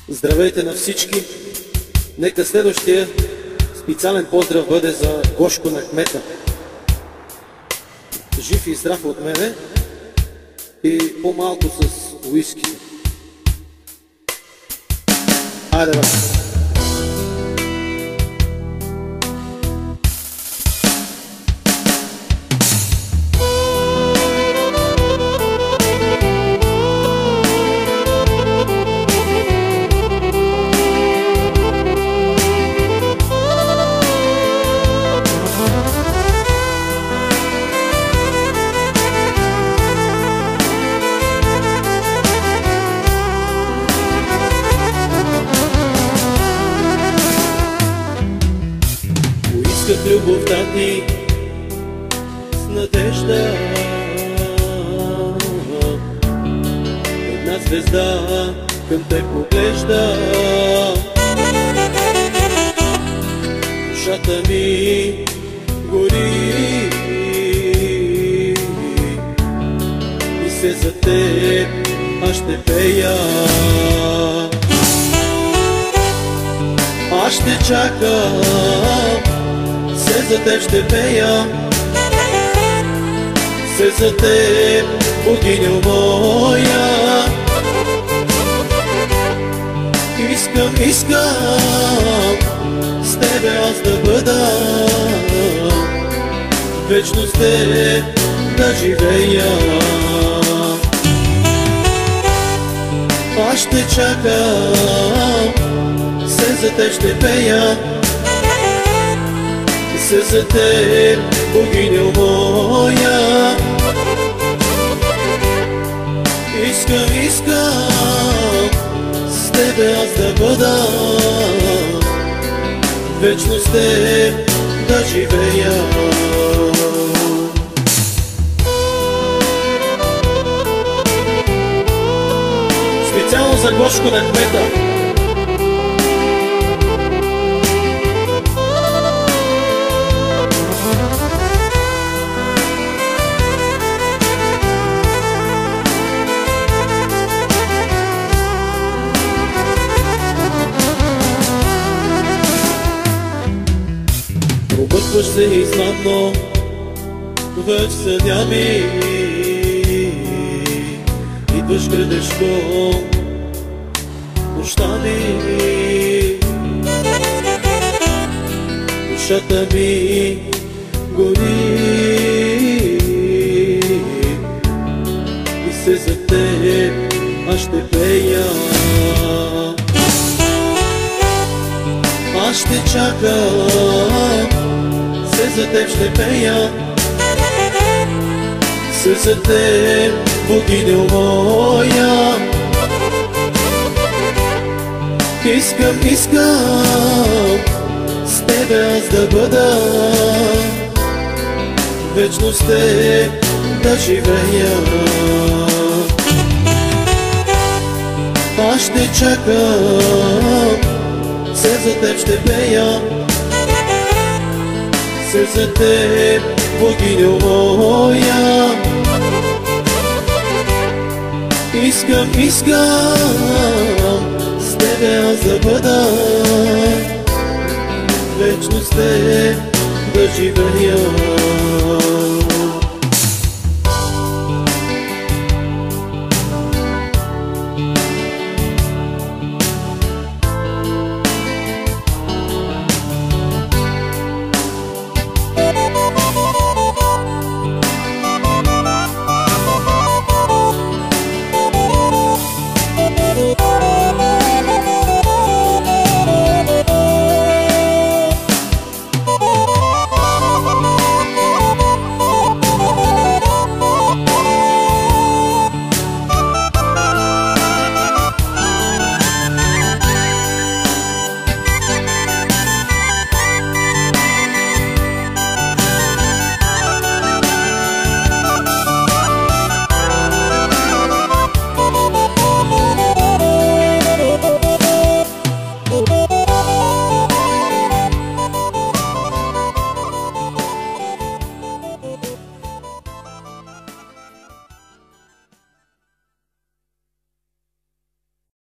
Здравейте на всички! Нека следващия специален поздрав бъде за Гошко на кмета. Жив и здрав от мене и по-малко с уиски. Айде, бе! Поисках любовта ти с надежда, една звезда към те поглежда. Душата ми гори и се за теб аз ще пея. Аз ще чакам, все за теб ще пея, все за теб, богиньо моя. Искам с тебе аз да бъда, вечно с теб да живея. Аз ще чакам, все за теб ще пея, все за теб, богиньо моя. Искам с тебе аз да бъда, вечно с теб да живея. Специално за Гошко на кмета. Объркваш се изнадно в съня ми, идваш градешко нощта ми. Душата ми гори и се за теб аз ще пея. Аз ще чакам, все за теб ще пея, все за теб, богиньо моя. Искам с тебе аз да бъда, вечно с теб да живея. Аз ще чакам, все за теб ще пея, все за теб, богиньо моя. Искам с тебе аз да бъда, вечно с теб да живея.